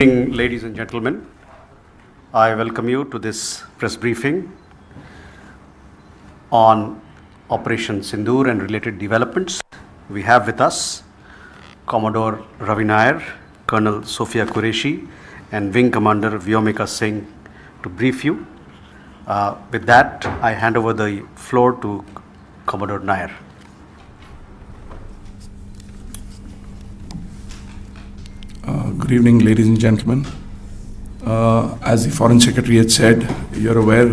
Good evening, ladies and gentlemen. I welcome you to this press briefing on Operation Sindoor and related developments. We have with us Commodore Ravi Nair, Colonel Sophia Qureshi, and Wing Commander Vyomika Singh to brief you. With that, I hand over the floor to Commodore Nair. Good evening, ladies and gentlemen. As the Foreign Secretary had said, you're aware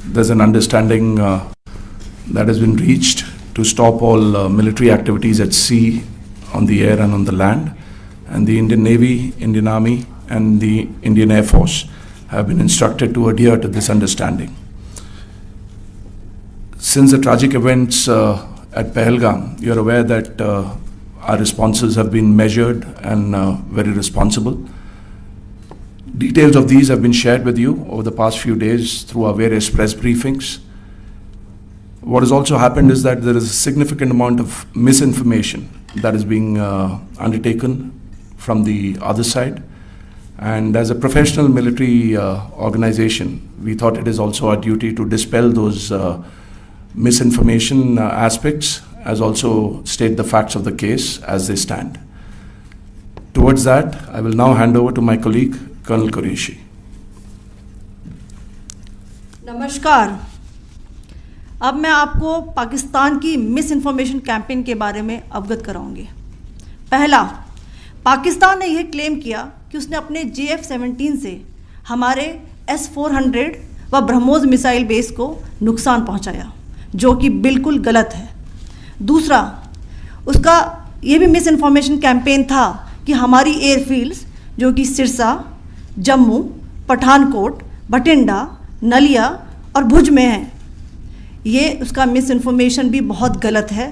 there's an understanding that has been reached to stop all military activities at sea, on the air and on the land. And the Indian Navy, Indian Army and the Indian Air Force have been instructed to adhere to this understanding. Since the tragic events at Pahalgam, you're aware that our responses have been measured and very responsible. Details of these have been shared with you over the past few days through our various press briefings. What has also happened is that there is a significant amount of misinformation that is being undertaken from the other side. And as a professional military organization, we thought it is also our duty to dispel those misinformation aspects, as also state the facts of the case as they stand. Towards that, I will now hand over to my colleague, Colonel Qureshi. नमस्कार। अब मैं आपको पाकिस्तान की miss information campaign के बारे में अवगत कराऊंगी। पहला, पाकिस्तान ने यह क्लेम किया कि उसने अपने JF-17 से हमारे S-400 व ब्रह्मोस मिसाइल बेस को नुकसान पहुंचाया, जो कि बिल्कुल गलत है। दूसरा, उसका ये भी मिस इन्फॉर्मेशन कैंपेन था कि हमारी एयरफील्ड्स जो कि सिरसा, जम्मू, पठानकोट, बठिंडा, नलिया और भुज में हैं, ये उसका मिस इन्फॉर्मेशन भी बहुत गलत है।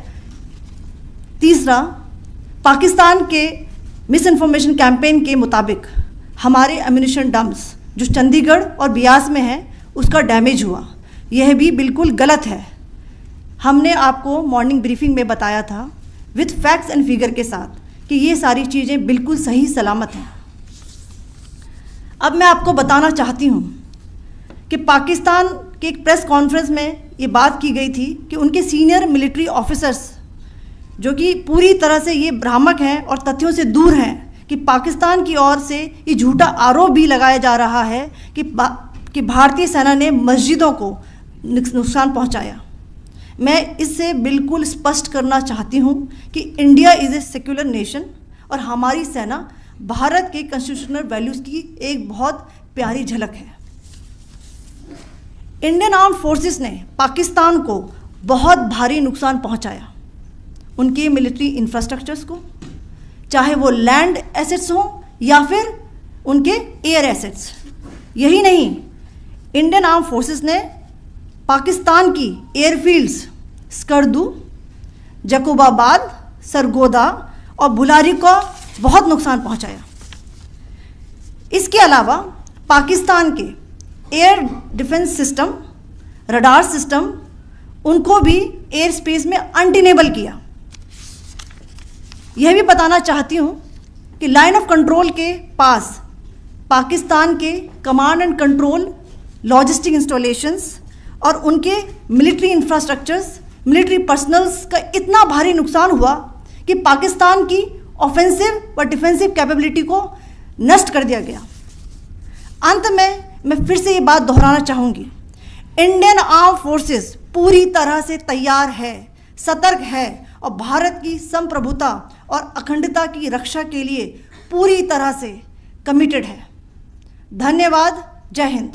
तीसरा, पाकिस्तान के मिस इन्फॉर्मेशन कैंपेन के मुताबिक हमारे एम्यूनिशन डम्प्स जो चंडीगढ़ और बियास में हैं उसका डैमेज हुआ, यह भी बिल्कुल गलत है। हमने आपको मॉर्निंग ब्रीफिंग में बताया था विथ फैक्ट्स एंड फिगर के साथ कि ये सारी चीज़ें बिल्कुल सही सलामत हैं। अब मैं आपको बताना चाहती हूँ कि पाकिस्तान के एक प्रेस कॉन्फ्रेंस में ये बात की गई थी कि उनके सीनियर मिलिट्री ऑफिसर्स जो कि पूरी तरह से ये भ्रामक हैं और तथ्यों से दूर हैं कि पाकिस्तान की ओर से ये झूठा आरोप भी लगाया जा रहा है कि भारतीय सेना ने मस्जिदों को नुकसान पहुँचाया। मैं इससे बिल्कुल स्पष्ट करना चाहती हूँ कि India is a secular nation और हमारी सेना भारत के कॉन्स्टिट्यूशनल वैल्यूज़ की एक बहुत प्यारी झलक है। इंडियन आर्म्ड फोर्सेस ने पाकिस्तान को बहुत भारी नुकसान पहुँचाया, उनके मिलिट्री इंफ्रास्ट्रक्चर्स को, चाहे वो लैंड एसेट्स हों या फिर उनके एयर एसेट्स। यही नहीं, इंडियन आर्म्ड फोर्सेस ने पाकिस्तान की एयरफील्ड्स स्कर्दू, जकोबाबाद, सरगोदा और बुलारी को बहुत नुकसान पहुंचाया। इसके अलावा पाकिस्तान के air defence system, radar system, उनको भी एयर स्पेस में अनटेनेबल किया। यह भी बताना चाहती हूँ कि लाइन ऑफ कंट्रोल के पास पाकिस्तान के command and control logistic installations और उनके मिलिट्री इंफ्रास्ट्रक्चर्स, मिलिट्री पर्सनल्स का इतना भारी नुकसान हुआ कि पाकिस्तान की ऑफेंसिव व डिफेंसिव कैपेबिलिटी को नष्ट कर दिया गया। अंत में मैं फिर से ये बात दोहराना चाहूँगी, इंडियन आर्म फोर्सेस पूरी तरह से तैयार है, सतर्क है और भारत की संप्रभुता और अखंडता की रक्षा के लिए पूरी तरह से कमिटेड है। धन्यवाद। जय Hind.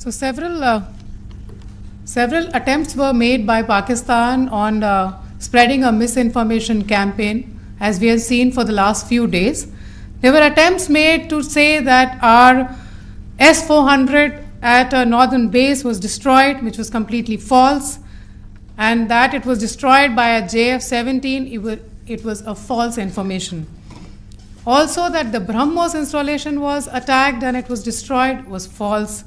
So several attempts were made by Pakistan on spreading a misinformation campaign, as we have seen for the last few days. There were attempts made to say that our S-400 at a northern base was destroyed, which was completely false, and that it was destroyed by a JF-17. It was a false information. Also, that the BrahMos installation was attacked and it was destroyed was false.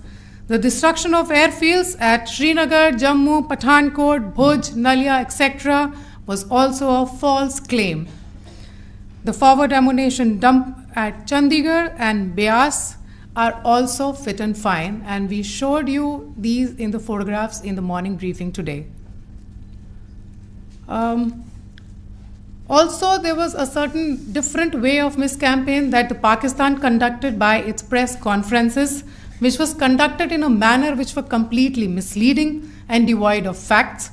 The destruction of airfields at Srinagar, Jammu, Pathankot, Bhuj, Nalia, etc. was also a false claim. The forward ammunition dump at Chandigarh and Beas are also fit and fine, and we showed you these in the photographs in the morning briefing today. Also, there was a certain different way of miscampaign that the Pakistan conducted by its press conferences, which was conducted in a manner which were completely misleading and devoid of facts.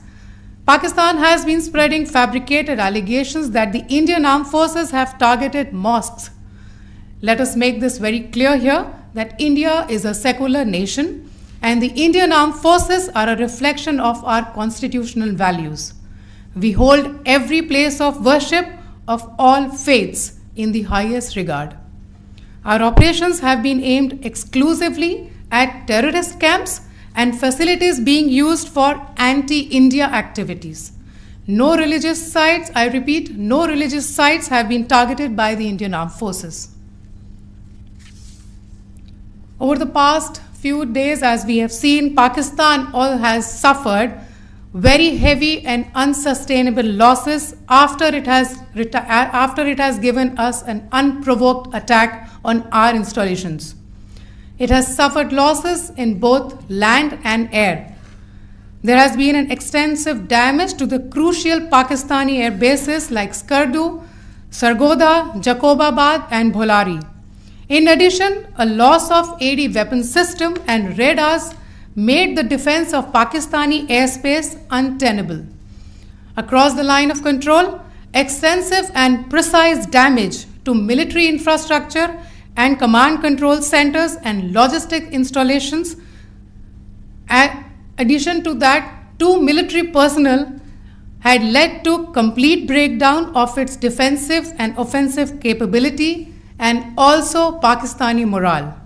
Pakistan has been spreading fabricated allegations that the Indian armed forces have targeted mosques. Let us make this very clear here that India is a secular nation and the Indian armed forces are a reflection of our constitutional values. We hold every place of worship of all faiths in the highest regard. Our operations have been aimed exclusively at terrorist camps and facilities being used for anti-India activities. No religious sites, I repeat, no religious sites have been targeted by the Indian Armed Forces. Over the past few days, as we have seen, Pakistan has suffered very heavy and unsustainable losses after it has given us an unprovoked attack on our installations. It has suffered losses in both land and air. There has been an extensive damage to the crucial Pakistani air bases like Skardu, Sargodha, Jacobabad and Bholari. In addition, a loss of AD weapon system and radars made the defense of Pakistani airspace untenable. Across the line of control, extensive and precise damage to military infrastructure and command control centers and logistic installations. In addition to that, 2 military personnel had led to complete breakdown of its defensive and offensive capability and also Pakistani morale.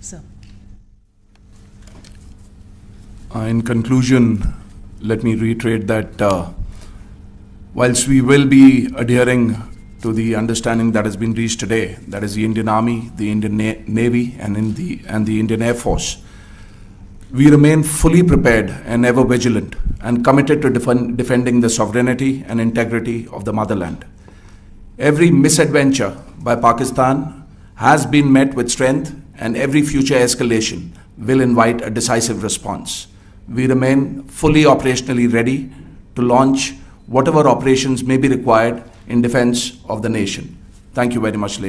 Sir. In conclusion, let me reiterate that whilst we will be adhering to the understanding that has been reached today, that is the Indian Army, the Indian Navy, and the Indian Air Force, we remain fully prepared and ever vigilant and committed to defending the sovereignty and integrity of the motherland. Every misadventure by Pakistan has been met with strength, and every future escalation will invite a decisive response. We remain fully operationally ready to launch whatever operations may be required in defense of the nation. Thank you very much, ladies.